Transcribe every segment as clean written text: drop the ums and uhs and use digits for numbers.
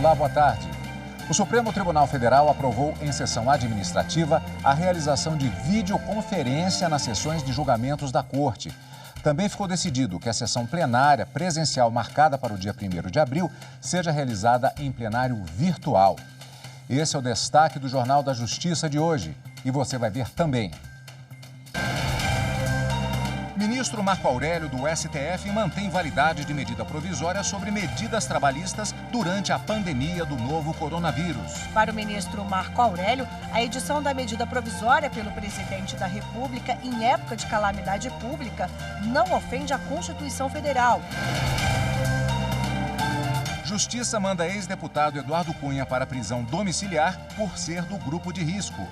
Olá, boa tarde. O Supremo Tribunal Federal aprovou em sessão administrativa a realização de videoconferência nas sessões de julgamentos da Corte. Também ficou decidido que a sessão plenária presencial marcada para o dia 1º de abril seja realizada em plenário virtual. Esse é o destaque do Jornal da Justiça de hoje. E você vai ver também. Ministro Marco Aurélio, do STF, mantém validade de medida provisória sobre medidas trabalhistas durante a pandemia do novo coronavírus. Para o ministro Marco Aurélio, a edição da medida provisória pelo presidente da República em época de calamidade pública não ofende a Constituição Federal. Justiça manda ex-deputado Eduardo Cunha para prisão domiciliar por ser do grupo de risco.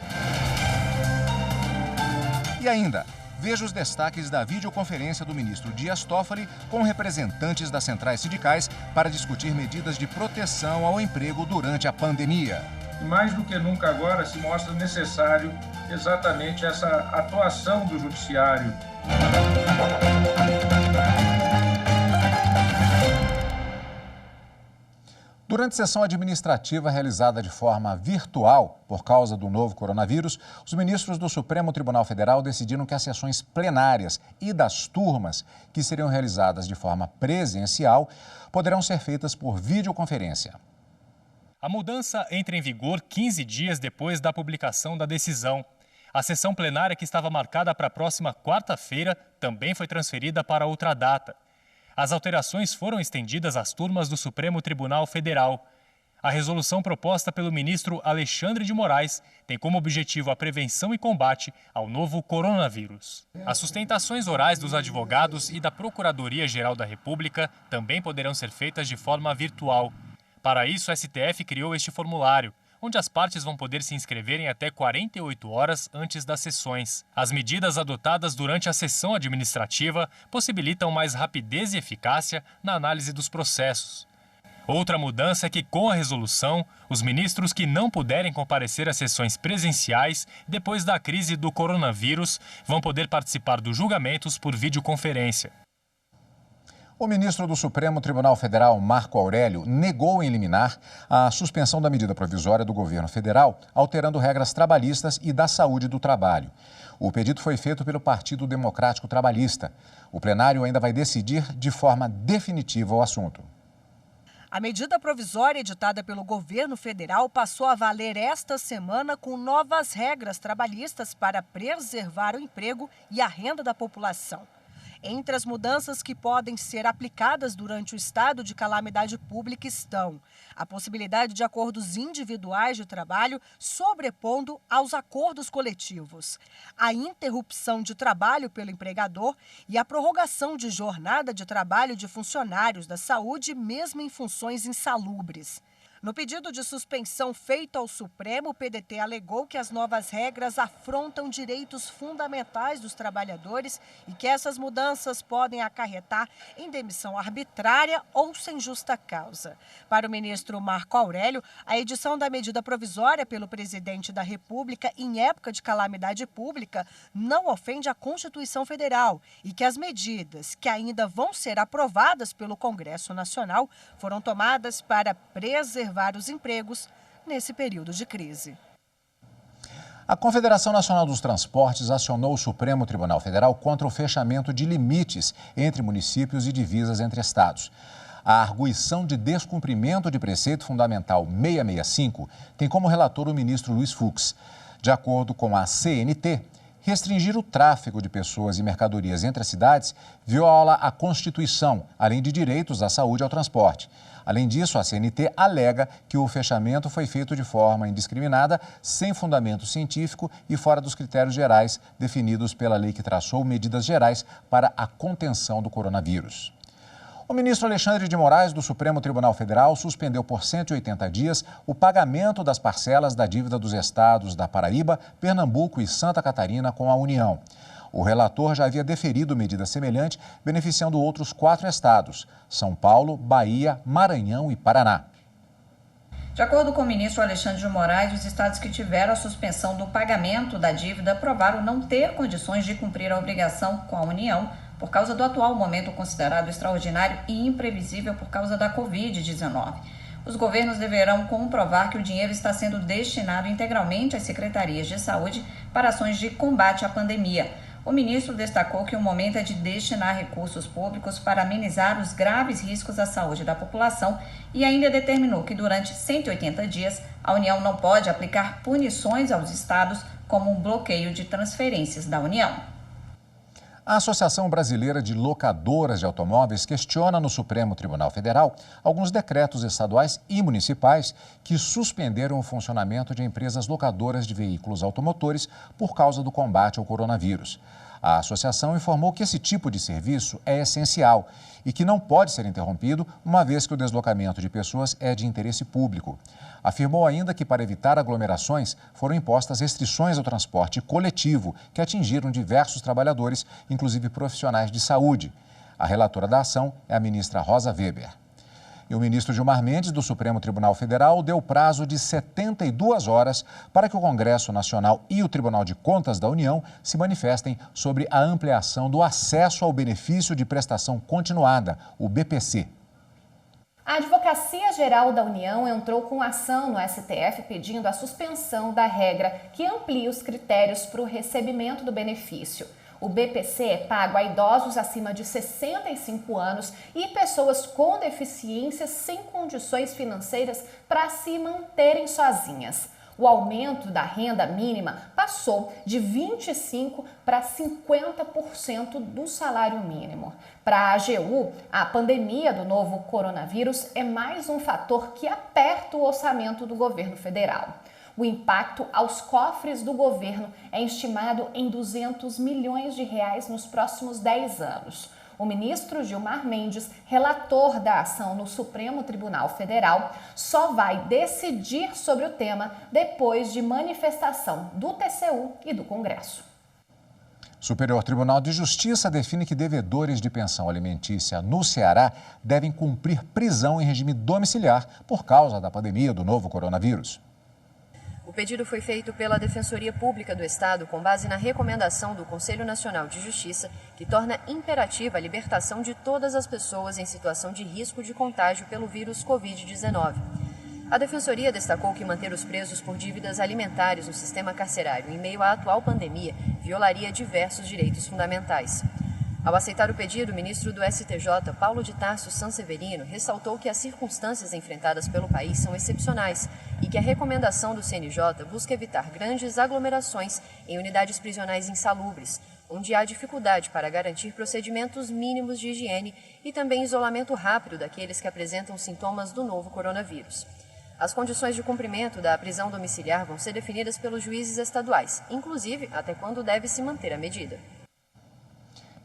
E ainda, veja os destaques da videoconferência do ministro Dias Toffoli com representantes das centrais sindicais para discutir medidas de proteção ao emprego durante a pandemia. E mais do que nunca agora se mostra necessário exatamente essa atuação do judiciário. Durante sessão administrativa realizada de forma virtual por causa do novo coronavírus, os ministros do Supremo Tribunal Federal decidiram que as sessões plenárias e das turmas, que seriam realizadas de forma presencial, poderão ser feitas por videoconferência. A mudança entra em vigor 15 dias depois da publicação da decisão. A sessão plenária, que estava marcada para a próxima quarta-feira, também foi transferida para outra data. As alterações foram estendidas às turmas do Supremo Tribunal Federal. A resolução proposta pelo ministro Alexandre de Moraes tem como objetivo a prevenção e combate ao novo coronavírus. As sustentações orais dos advogados e da Procuradoria-Geral da República também poderão ser feitas de forma virtual. Para isso, o STF criou este formulário, onde as partes vão poder se inscrever em até 48 horas antes das sessões. As medidas adotadas durante a sessão administrativa possibilitam mais rapidez e eficácia na análise dos processos. Outra mudança é que, com a resolução, os ministros que não puderem comparecer às sessões presenciais depois da crise do coronavírus vão poder participar dos julgamentos por videoconferência. O ministro do Supremo Tribunal Federal, Marco Aurélio, negou em liminar a suspensão da medida provisória do governo federal, alterando regras trabalhistas e da saúde do trabalho. O pedido foi feito pelo Partido Democrático Trabalhista. O plenário ainda vai decidir de forma definitiva o assunto. A medida provisória editada pelo governo federal passou a valer esta semana com novas regras trabalhistas para preservar o emprego e a renda da população. Entre as mudanças que podem ser aplicadas durante o estado de calamidade pública estão a possibilidade de acordos individuais de trabalho sobrepondo aos acordos coletivos, a interrupção de trabalho pelo empregador e a prorrogação de jornada de trabalho de funcionários da saúde, mesmo em funções insalubres. No pedido de suspensão feito ao Supremo, o PDT alegou que as novas regras afrontam direitos fundamentais dos trabalhadores e que essas mudanças podem acarretar em demissão arbitrária ou sem justa causa. Para o ministro Marco Aurélio, a edição da medida provisória pelo presidente da República em época de calamidade pública não ofende a Constituição Federal e que as medidas que ainda vão ser aprovadas pelo Congresso Nacional foram tomadas para preservar os empregos nesse período de crise. A Confederação Nacional dos Transportes acionou o Supremo Tribunal Federal contra o fechamento de limites entre municípios e divisas entre estados. A arguição de descumprimento de preceito fundamental 665 tem como relator o ministro Luiz Fux. De acordo com a CNT, restringir o tráfego de pessoas e mercadorias entre as cidades viola a Constituição, além de direitos à saúde e ao transporte. Além disso, a CNT alega que o fechamento foi feito de forma indiscriminada, sem fundamento científico e fora dos critérios gerais definidos pela lei que traçou medidas gerais para a contenção do coronavírus. O ministro Alexandre de Moraes, do Supremo Tribunal Federal, suspendeu por 180 dias o pagamento das parcelas da dívida dos estados da Paraíba, Pernambuco e Santa Catarina com a União. O relator já havia deferido medida semelhante, beneficiando outros 4 estados: São Paulo, Bahia, Maranhão e Paraná. De acordo com o ministro Alexandre de Moraes, os estados que tiveram a suspensão do pagamento da dívida provaram não ter condições de cumprir a obrigação com a União por causa do atual momento considerado extraordinário e imprevisível por causa da Covid-19. Os governos deverão comprovar que o dinheiro está sendo destinado integralmente às secretarias de saúde para ações de combate à pandemia. O ministro destacou que o momento é de destinar recursos públicos para amenizar os graves riscos à saúde da população e ainda determinou que durante 180 dias a União não pode aplicar punições aos estados como um bloqueio de transferências da União. A Associação Brasileira de Locadoras de Automóveis questiona no Supremo Tribunal Federal alguns decretos estaduais e municipais que suspenderam o funcionamento de empresas locadoras de veículos automotores por causa do combate ao coronavírus. A associação informou que esse tipo de serviço é essencial e que não pode ser interrompido, uma vez que o deslocamento de pessoas é de interesse público. Afirmou ainda que, para evitar aglomerações, foram impostas restrições ao transporte coletivo que atingiram diversos trabalhadores, inclusive profissionais de saúde. A relatora da ação é a ministra Rosa Weber. E o ministro Gilmar Mendes, do Supremo Tribunal Federal, deu prazo de 72 horas para que o Congresso Nacional e o Tribunal de Contas da União se manifestem sobre a ampliação do acesso ao benefício de prestação continuada, o BPC. A Advocacia Geral da União entrou com ação no STF pedindo a suspensão da regra que amplia os critérios para o recebimento do benefício. O BPC é pago a idosos acima de 65 anos e pessoas com deficiências sem condições financeiras para se manterem sozinhas. O aumento da renda mínima passou de 25% para 50% do salário mínimo. Para a AGU, a pandemia do novo coronavírus é mais um fator que aperta o orçamento do governo federal. O impacto aos cofres do governo é estimado em 200 milhões de reais nos próximos 10 anos. O ministro Gilmar Mendes, relator da ação no Supremo Tribunal Federal, só vai decidir sobre o tema depois de manifestação do TCU e do Congresso. Superior Tribunal de Justiça define que devedores de pensão alimentícia no Ceará devem cumprir prisão em regime domiciliar por causa da pandemia do novo coronavírus. O pedido foi feito pela Defensoria Pública do Estado com base na recomendação do Conselho Nacional de Justiça, que torna imperativa a libertação de todas as pessoas em situação de risco de contágio pelo vírus Covid-19. A Defensoria destacou que manter os presos por dívidas alimentares no sistema carcerário em meio à atual pandemia violaria diversos direitos fundamentais. Ao aceitar o pedido, o ministro do STJ, Paulo de Tarso Sanseverino, ressaltou que as circunstâncias enfrentadas pelo país são excepcionais e que a recomendação do CNJ busca evitar grandes aglomerações em unidades prisionais insalubres, onde há dificuldade para garantir procedimentos mínimos de higiene e também isolamento rápido daqueles que apresentam sintomas do novo coronavírus. As condições de cumprimento da prisão domiciliar vão ser definidas pelos juízes estaduais, inclusive até quando deve se manter a medida.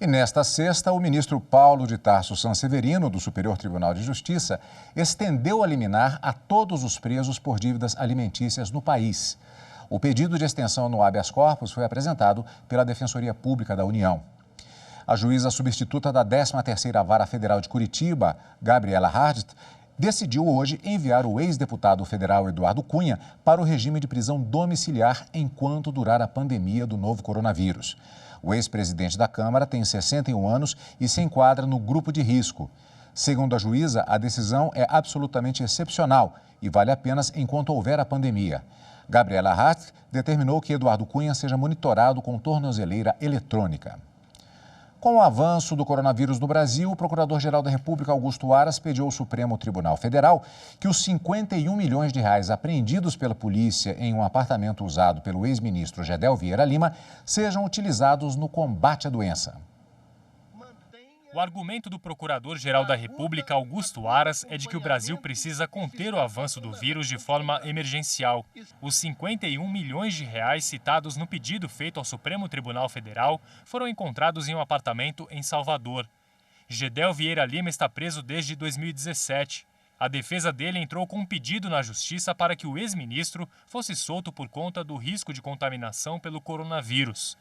E nesta sexta, o ministro Paulo de Tarso Sanseverino, do Superior Tribunal de Justiça, estendeu a liminar a todos os presos por dívidas alimentícias no país. O pedido de extensão no habeas corpus foi apresentado pela Defensoria Pública da União. A juíza substituta da 13ª Vara Federal de Curitiba, Gabriela Hardt, decidiu hoje enviar o ex-deputado federal Eduardo Cunha para o regime de prisão domiciliar enquanto durar a pandemia do novo coronavírus. O ex-presidente da Câmara tem 61 anos e se enquadra no grupo de risco. Segundo a juíza, a decisão é absolutamente excepcional e vale apenas enquanto houver a pandemia. Gabriela Hardt determinou que Eduardo Cunha seja monitorado com tornozeleira eletrônica. Com o avanço do coronavírus no Brasil, o Procurador-Geral da República, Augusto Aras, pediu ao Supremo Tribunal Federal que os 51 milhões de reais apreendidos pela polícia em um apartamento usado pelo ex-ministro Gedel Vieira Lima sejam utilizados no combate à doença. O argumento do Procurador-Geral da República, Augusto Aras, é de que o Brasil precisa conter o avanço do vírus de forma emergencial. Os 51 milhões de reais citados no pedido feito ao Supremo Tribunal Federal foram encontrados em um apartamento em Salvador. Gedel Vieira Lima está preso desde 2017. A defesa dele entrou com um pedido na Justiça para que o ex-ministro fosse solto por conta do risco de contaminação pelo coronavírus.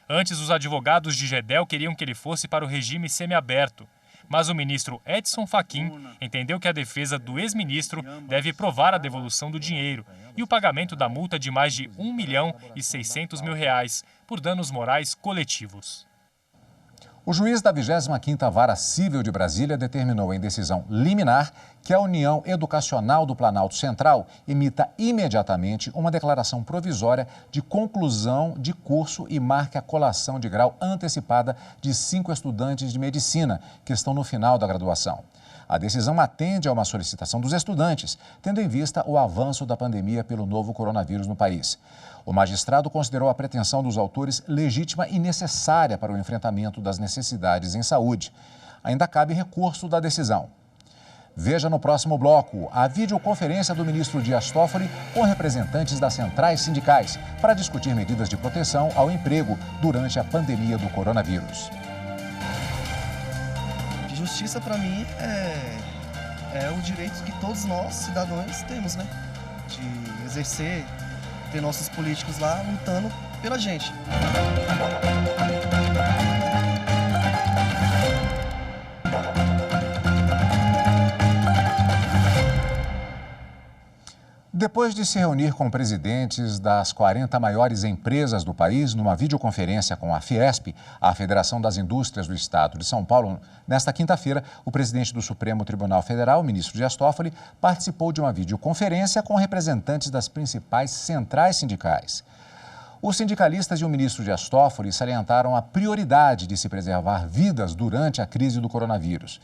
Antes, os advogados de Gedel queriam que ele fosse para o regime semiaberto. Mas o ministro Edson Fachin entendeu que a defesa do ex-ministro deve provar a devolução do dinheiro e o pagamento da multa de mais de R$ 1.600.000 por danos morais coletivos. O juiz da 25ª Vara Cível de Brasília determinou em decisão liminar que a União Educacional do Planalto Central emita imediatamente uma declaração provisória de conclusão de curso e marque a colação de grau antecipada de 5 estudantes de medicina que estão no final da graduação. A decisão atende a uma solicitação dos estudantes, tendo em vista o avanço da pandemia pelo novo coronavírus no país. O magistrado considerou a pretensão dos autores legítima e necessária para o enfrentamento das necessidades em saúde. Ainda cabe recurso da decisão. Veja no próximo bloco a videoconferência do ministro Dias Toffoli com representantes das centrais sindicais para discutir medidas de proteção ao emprego durante a pandemia do coronavírus. Justiça, para mim, é o direito que todos nós, cidadãos, temos, né? De exercer, ter nossos políticos lá lutando pela gente. Depois de se reunir com presidentes das 40 maiores empresas do país numa videoconferência com a Fiesp, a Federação das Indústrias do Estado de São Paulo, nesta quinta-feira, o presidente do Supremo Tribunal Federal, o ministro Dias Toffoli, participou de uma videoconferência com representantes das principais centrais sindicais. Os sindicalistas e o ministro Dias Toffoli salientaram a prioridade de se preservar vidas durante a crise do coronavírus.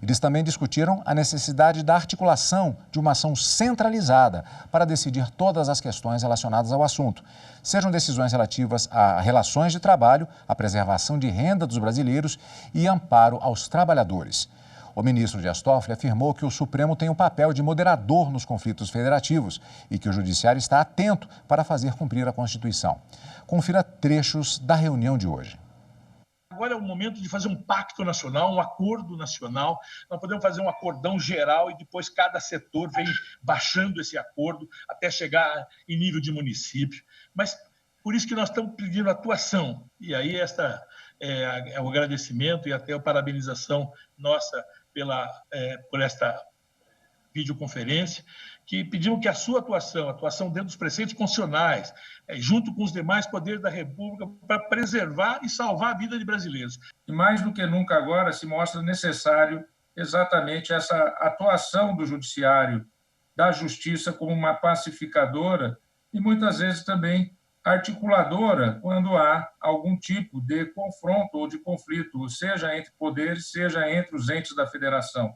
Eles também discutiram a necessidade da articulação de uma ação centralizada para decidir todas as questões relacionadas ao assunto, sejam decisões relativas a relações de trabalho, a preservação de renda dos brasileiros e amparo aos trabalhadores. O ministro Dias Toffoli afirmou que o Supremo tem um papel de moderador nos conflitos federativos e que o Judiciário está atento para fazer cumprir a Constituição. Confira trechos da reunião de hoje. Agora é o momento de fazer um pacto nacional, um acordo nacional. Nós podemos fazer um acordão geral e depois cada setor vem baixando esse acordo até chegar em nível de município. Mas por isso que nós estamos pedindo atuação. E aí esta é o agradecimento e até a parabenização nossa por esta videoconferência, que pedimos que a sua atuação dentro dos preceitos constitucionais, junto com os demais poderes da República, para preservar e salvar a vida de brasileiros. E mais do que nunca agora se mostra necessário exatamente essa atuação do Judiciário, da Justiça como uma pacificadora e muitas vezes também articuladora quando há algum tipo de confronto ou de conflito, seja entre poderes, seja entre os entes da federação.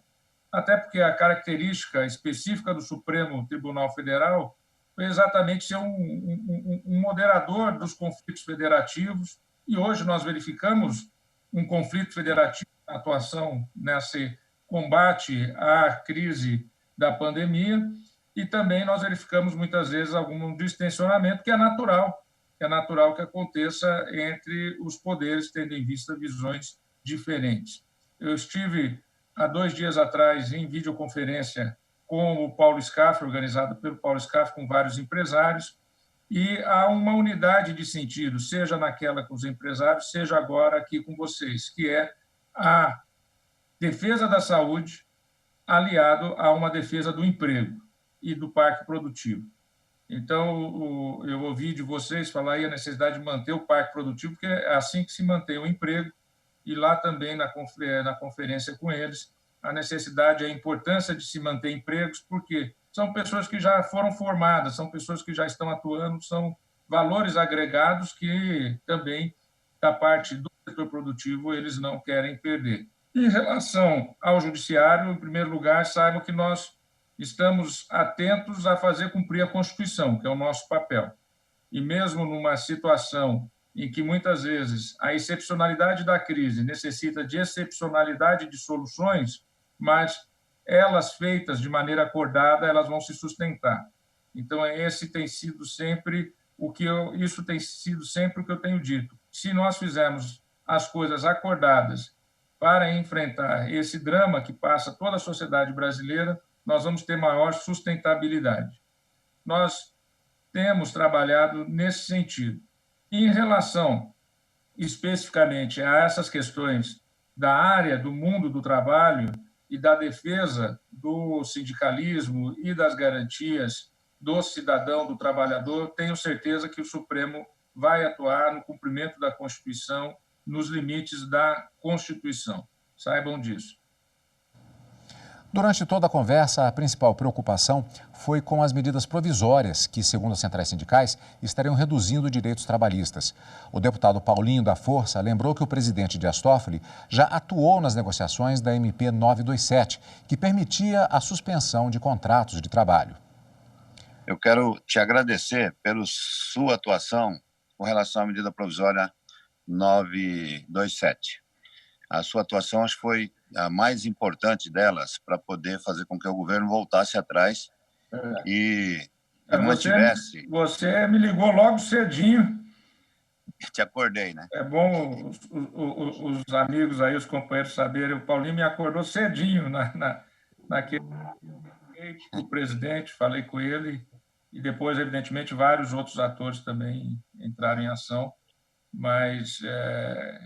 Até porque a característica específica do Supremo Tribunal Federal foi exatamente ser um moderador dos conflitos federativos, e hoje nós verificamos um conflito federativo na atuação nesse combate à crise da pandemia, e também nós verificamos muitas vezes algum distensionamento que é natural que aconteça entre os poderes, tendo em vista visões diferentes. Eu estive há 2 dias atrás em videoconferência com o Paulo Scaff, organizado pelo Paulo Scaff, com vários empresários, e há uma unidade de sentido, seja naquela com os empresários, seja agora aqui com vocês, que é a defesa da saúde aliado a uma defesa do emprego e do parque produtivo. Então, eu ouvi de vocês falar aí a necessidade de manter o parque produtivo, porque é assim que se mantém o emprego, e lá também na conferência com eles, a necessidade e a importância de se manter empregos, porque são pessoas que já foram formadas, são pessoas que já estão atuando, são valores agregados que também, da parte do setor produtivo, eles não querem perder. Em relação ao Judiciário, em primeiro lugar, saibam que nós estamos atentos a fazer cumprir a Constituição, que é o nosso papel. E mesmo numa situação em que muitas vezes a excepcionalidade da crise necessita de excepcionalidade de soluções, mas elas feitas de maneira acordada, elas vão se sustentar. Então, isso tem sido sempre o que eu tenho dito. Se nós fizermos as coisas acordadas para enfrentar esse drama que passa toda a sociedade brasileira, nós vamos ter maior sustentabilidade. Nós temos trabalhado nesse sentido. Em relação especificamente a essas questões da área do mundo do trabalho e da defesa do sindicalismo e das garantias do cidadão, do trabalhador, tenho certeza que o Supremo vai atuar no cumprimento da Constituição nos limites da Constituição. Saibam disso. Durante toda a conversa, a principal preocupação foi com as medidas provisórias que, segundo as centrais sindicais, estariam reduzindo direitos trabalhistas. O deputado Paulinho da Força lembrou que o presidente Dias Toffoli já atuou nas negociações da MP 927, que permitia a suspensão de contratos de trabalho. Eu quero te agradecer pela sua atuação com relação à medida provisória 927. A sua atuação, acho que foi a mais importante delas para poder fazer com que o governo voltasse atrás e mantivesse... Você me ligou logo cedinho. Te acordei, né? É bom os amigos aí, os companheiros saberem. O Paulinho me acordou cedinho naquele... O presidente, falei com ele, e depois, evidentemente, vários outros atores também entraram em ação. Mas,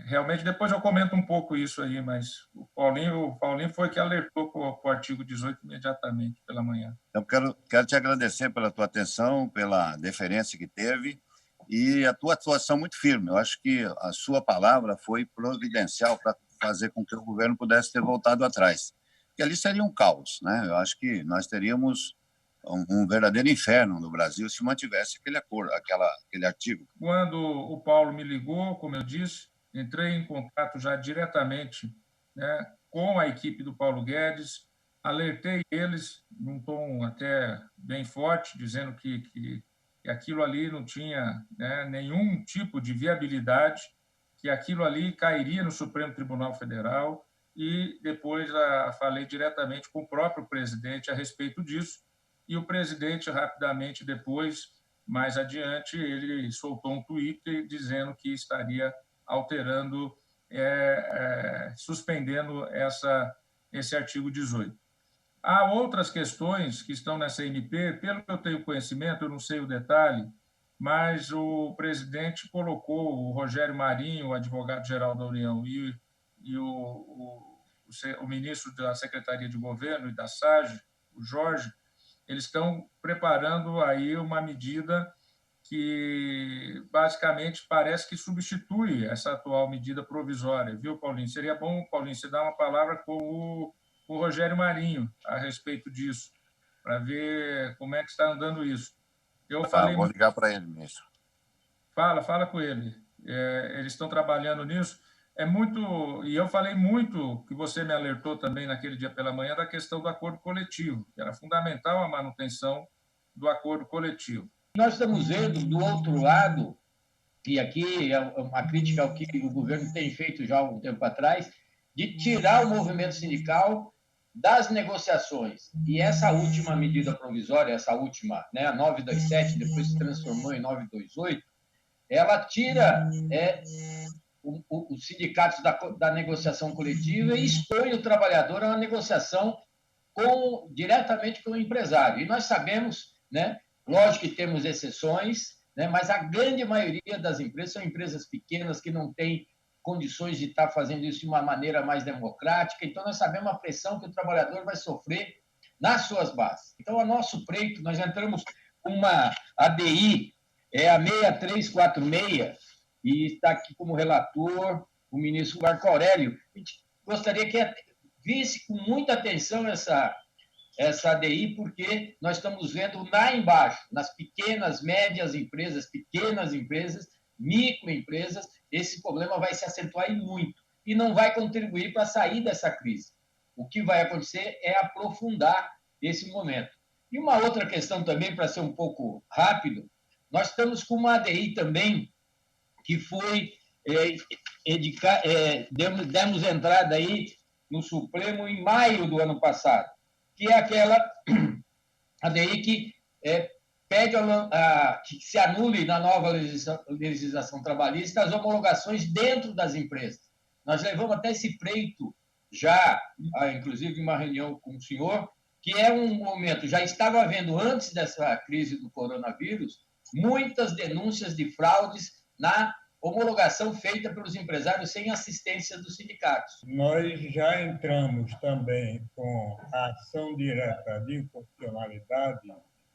realmente, depois eu comento um pouco isso aí, mas o Paulinho foi que alertou para o artigo 18 imediatamente, pela manhã. Então, quero te agradecer pela tua atenção, pela deferência que teve e a tua atuação muito firme. Eu acho que a sua palavra foi providencial para fazer com que o governo pudesse ter voltado atrás. Porque ali seria um caos, né? Eu acho que nós teríamos um verdadeiro inferno no Brasil se mantivesse aquele acordo, aquele artigo. Quando o Paulo me ligou, como eu disse, entrei em contato já diretamente, né, com a equipe do Paulo Guedes, alertei eles num tom até bem forte, dizendo que aquilo ali não tinha, né, nenhum tipo de viabilidade, que aquilo ali cairia no Supremo Tribunal Federal, e depois falei diretamente com o próprio presidente a respeito disso. E o presidente, rapidamente depois, mais adiante, ele soltou um Twitter dizendo que estaria alterando, suspendendo esse artigo 18. Há outras questões que estão nessa MP, pelo que eu tenho conhecimento, eu não sei o detalhe, mas o presidente colocou o Rogério Marinho, o advogado-geral da União, e o ministro da Secretaria de Governo e da SAGE, o Jorge, eles estão preparando aí uma medida que, basicamente, parece que substitui essa atual medida provisória, viu, Paulinho? Seria bom, Paulinho, você dar uma palavra com o Rogério Marinho a respeito disso, para ver como é que está andando isso. Vou ligar para ele, ministro. Fala com ele. Eles estão trabalhando nisso. E eu falei muito, que você me alertou também naquele dia pela manhã, da questão do acordo coletivo, que era fundamental a manutenção do acordo coletivo. Nós estamos vendo, do outro lado, e aqui é uma crítica ao que o governo tem feito já há algum tempo atrás, de tirar o movimento sindical das negociações. E essa última medida provisória, essa última, né, a 927, depois se transformou em 928, ela tira os sindicatos da negociação coletiva e expõe o trabalhador a uma negociação diretamente com o empresário. E nós sabemos, né, lógico que temos exceções, né, mas a grande maioria das empresas são empresas pequenas que não têm condições de estar fazendo isso de uma maneira mais democrática. Então, nós sabemos a pressão que o trabalhador vai sofrer nas suas bases. Então, a nosso pleito, nós entramos com uma ADI, a 6346, e está aqui como relator o ministro Marco Aurélio. A gente gostaria que visse com muita atenção essa ADI, porque nós estamos vendo lá embaixo, nas pequenas, médias empresas, microempresas, esse problema vai se acentuar muito e não vai contribuir para sair dessa crise. O que vai acontecer é aprofundar esse momento. E uma outra questão também, para ser um pouco rápido, nós estamos com uma ADI também, que foi, demos entrada aí no Supremo em maio do ano passado, que é aquela ADI que pede que se anule na nova legislação trabalhista as homologações dentro das empresas. Nós levamos até esse pleito já, inclusive, uma reunião com o senhor, que é um momento, já estava havendo, antes dessa crise do coronavírus, muitas denúncias de fraudes na homologação feita pelos empresários sem assistência dos sindicatos. Nós já entramos também com a ação direta de inconstitucionalidade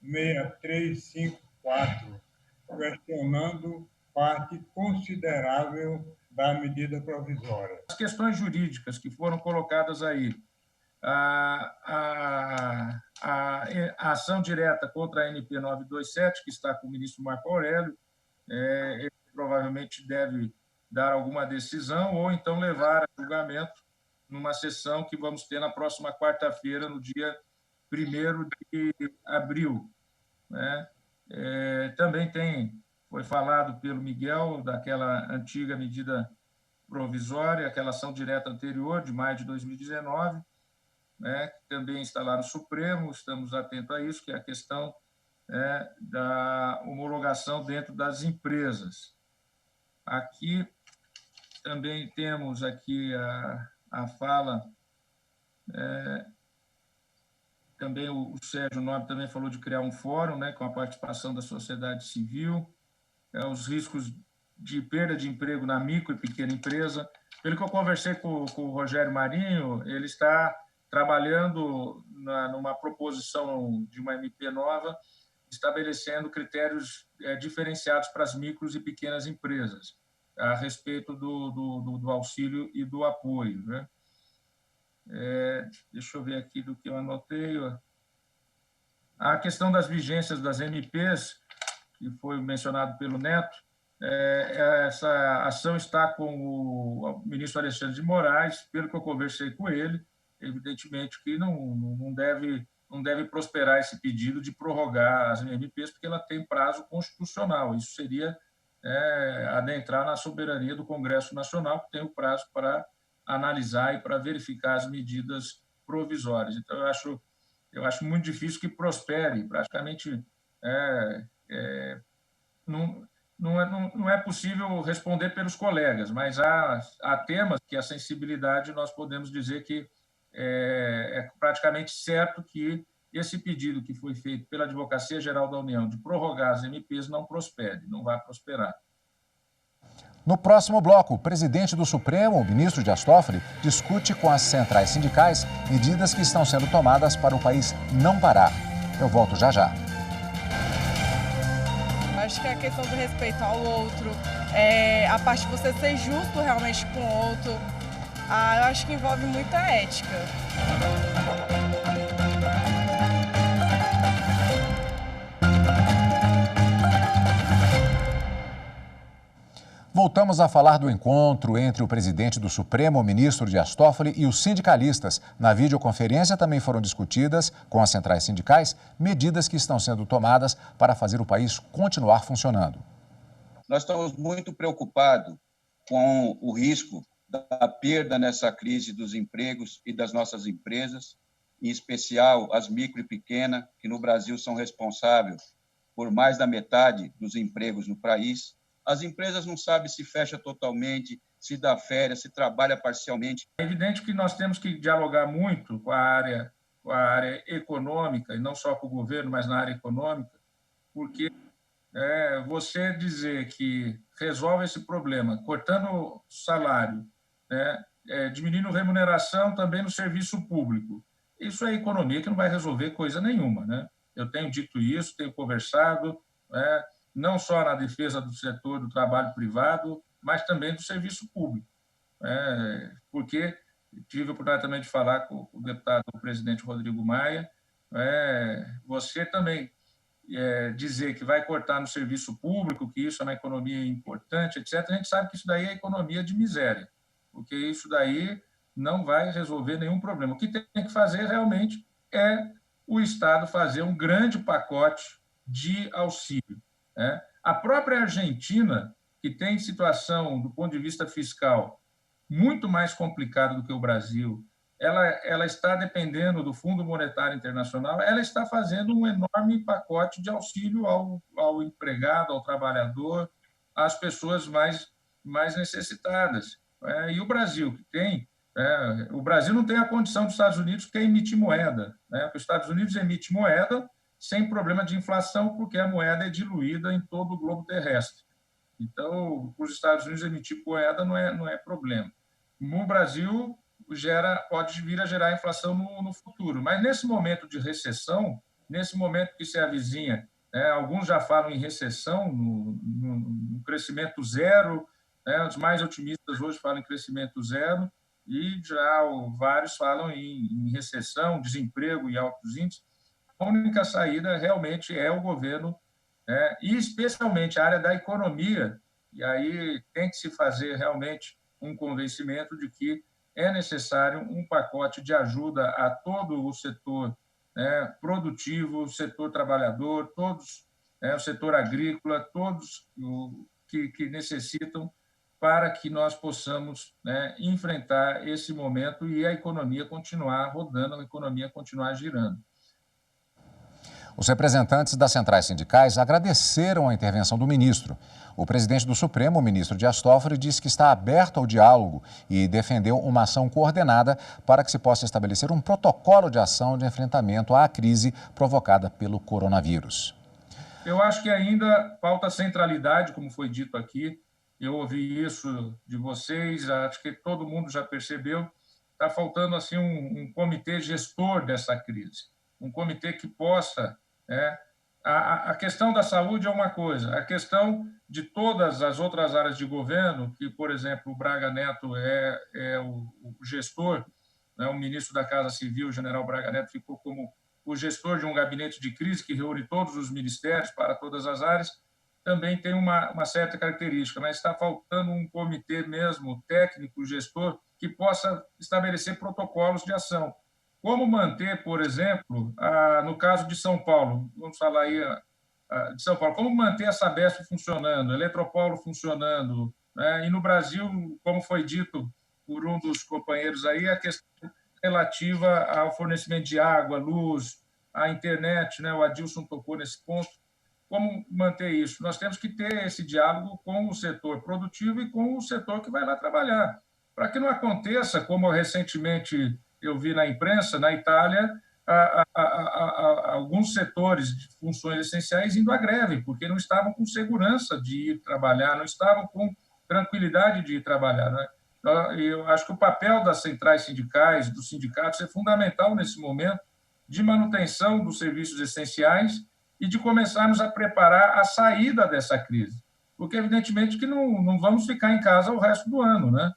6354, questionando parte considerável da medida provisória. As questões jurídicas que foram colocadas aí, a ação direta contra a MP 927, que está com o ministro Marco Aurélio, ele provavelmente deve dar alguma decisão ou então levar a julgamento numa sessão que vamos ter na próxima quarta-feira, no dia 1º de abril. Né? Também foi falado pelo Miguel daquela antiga medida provisória, aquela ação direta anterior, de maio de 2019, né, que também está lá no Supremo, estamos atentos a isso, que é a questão da homologação dentro das empresas. Aqui também temos aqui a fala, também o Sérgio Nobre também falou de criar um fórum, né, com a participação da sociedade civil, os riscos de perda de emprego na micro e pequena empresa. Pelo que eu conversei com o Rogério Marinho, ele está trabalhando numa proposição de uma MP nova, estabelecendo critérios diferenciados para as micros e pequenas empresas, a respeito do auxílio e do apoio. Né? Deixa eu ver aqui do que eu anotei. A questão das vigências das MPs, que foi mencionado pelo Neto, essa ação está com o ministro Alexandre de Moraes. Pelo que eu conversei com ele, evidentemente que não deve prosperar esse pedido de prorrogar as MPs, porque ela tem prazo constitucional. Isso seria adentrar na soberania do Congresso Nacional, que tem o prazo para analisar e para verificar as medidas provisórias. Então, eu acho muito difícil que prospere. Praticamente não é possível responder pelos colegas, mas há temas que a sensibilidade nós podemos dizer que é praticamente certo que esse pedido que foi feito pela Advocacia Geral da União de prorrogar as MPs não prospere, não vai prosperar. No próximo bloco, o presidente do Supremo, o ministro Dias Toffoli, discute com as centrais sindicais medidas que estão sendo tomadas para o país não parar. Eu volto já já. Acho que a questão do respeito ao outro, a parte de você ser justo realmente com o outro, eu acho que envolve muita ética. Voltamos a falar do encontro entre o presidente do Supremo, o ministro Dias Toffoli, e os sindicalistas. Na videoconferência também foram discutidas, com as centrais sindicais, medidas que estão sendo tomadas para fazer o país continuar funcionando. Nós estamos muito preocupados com o risco da perda nessa crise dos empregos e das nossas empresas, em especial as micro e pequenas, que no Brasil são responsáveis por mais da metade dos empregos no país. As empresas não sabem se fecha totalmente, se dá férias, se trabalha parcialmente. É evidente que nós temos que dialogar muito com a área econômica, e não só com o governo, mas na área econômica, porque você dizer que resolve esse problema cortando salário, diminuindo remuneração também no serviço público, isso é economia que não vai resolver coisa nenhuma. Né? Eu tenho dito isso, tenho conversado, não só na defesa do setor do trabalho privado, mas também do serviço público. Porque tive a oportunidade também de falar com o deputado, o presidente Rodrigo Maia, você também dizer que vai cortar no serviço público, que isso é uma economia importante, etc., a gente sabe que isso daí é economia de miséria, porque isso daí não vai resolver nenhum problema. O que tem que fazer realmente é o Estado fazer um grande pacote de auxílio. A própria Argentina, que tem situação, do ponto de vista fiscal, muito mais complicada do que o Brasil, ela está dependendo do Fundo Monetário Internacional, ela está fazendo um enorme pacote de auxílio ao empregado, ao trabalhador, às pessoas mais necessitadas. E o Brasil, que tem... o Brasil não tem a condição dos Estados Unidos, que é emitir moeda. Os Estados Unidos emite moeda sem problema de inflação, porque a moeda é diluída em todo o globo terrestre. Então, os Estados Unidos emitir moeda não é problema. No Brasil, pode vir a gerar inflação no futuro. Mas, nesse momento de recessão, nesse momento que se avizinha, alguns já falam em recessão, no crescimento zero, né? Os mais otimistas hoje falam em crescimento zero e já vários falam em recessão, desemprego e altos índices. A única saída realmente é o governo, né? E especialmente a área da economia, e aí tem que se fazer realmente um convencimento de que é necessário um pacote de ajuda a todo o setor, né, produtivo, o setor trabalhador, todos, né, o setor agrícola, todos que necessitam para que nós possamos, né, enfrentar esse momento e a economia continuar rodando, a economia continuar girando. Os representantes das centrais sindicais agradeceram a intervenção do ministro. O presidente do Supremo, o ministro Dias Toffoli, disse que está aberto ao diálogo e defendeu uma ação coordenada para que se possa estabelecer um protocolo de ação de enfrentamento à crise provocada pelo coronavírus. Eu acho que ainda falta centralidade, como foi dito aqui. Eu ouvi isso de vocês, acho que todo mundo já percebeu. Está faltando assim um comitê gestor dessa crise, um comitê que possa... A questão da saúde é uma coisa, a questão de todas as outras áreas de governo, que, por exemplo, o Braga Neto é o gestor, né, o ministro da Casa Civil, o general Braga Neto, ficou como o gestor de um gabinete de crise que reúne todos os ministérios para todas as áreas, também tem uma certa característica, mas está faltando um comitê mesmo, técnico, gestor, que possa estabelecer protocolos de ação. Como manter, por exemplo, no caso de São Paulo, vamos falar aí de São Paulo, como manter a Sabesp funcionando, a Eletropaulo funcionando, né? E no Brasil, como foi dito por um dos companheiros aí, a questão relativa ao fornecimento de água, luz, a internet, né? O Adilson tocou nesse ponto. Como manter isso? Nós temos que ter esse diálogo com o setor produtivo e com o setor que vai lá trabalhar, para que não aconteça, como recentemente eu vi na imprensa, na Itália, alguns setores de funções essenciais indo à greve, porque não estavam com segurança de ir trabalhar, não estavam com tranquilidade de ir trabalhar, né? Eu acho que o papel das centrais sindicais, dos sindicatos, é fundamental nesse momento de manutenção dos serviços essenciais e de começarmos a preparar a saída dessa crise, porque evidentemente que não vamos ficar em casa o resto do ano, né?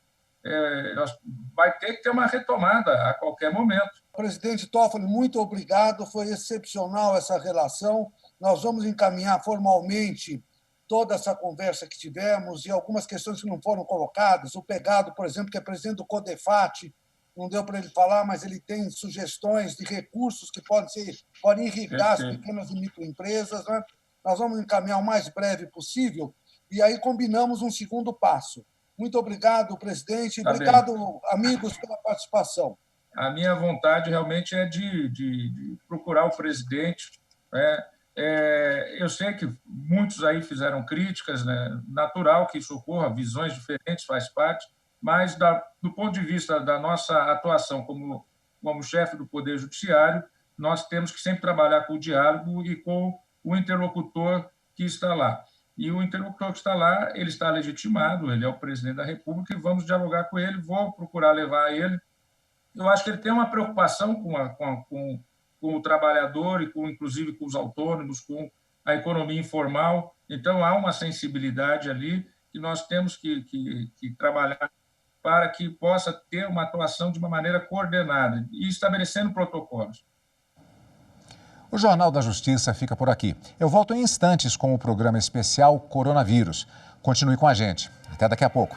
Vai ter que ter uma retomada a qualquer momento. Presidente Toffoli, muito obrigado, foi excepcional essa relação. Nós vamos encaminhar formalmente toda essa conversa que tivemos e algumas questões que não foram colocadas. O Pegado, por exemplo, que é presidente do CODEFAT, não deu para ele falar, mas ele tem sugestões de recursos que podem irrigar as pequenas e microempresas, né? Nós vamos encaminhar o mais breve possível e aí combinamos um segundo passo. Muito obrigado, presidente. Obrigado, amigos, pela participação. A minha vontade realmente é de procurar o presidente. Eu sei que muitos aí fizeram críticas, né? Natural que isso ocorra, visões diferentes faz parte, mas do ponto de vista da nossa atuação como chefe do Poder Judiciário, nós temos que sempre trabalhar com o diálogo e com o interlocutor que está lá. E o interlocutor que está lá, ele está legitimado, ele é o presidente da República, e vamos dialogar com ele, vou procurar levar ele. Eu acho que ele tem uma preocupação com o trabalhador e, inclusive, com os autônomos, com a economia informal. Então, há uma sensibilidade ali que nós temos que trabalhar para que possa ter uma atuação de uma maneira coordenada e estabelecendo protocolos. O Jornal da Justiça fica por aqui. Eu volto em instantes com o programa especial Coronavírus. Continue com a gente. Até daqui a pouco.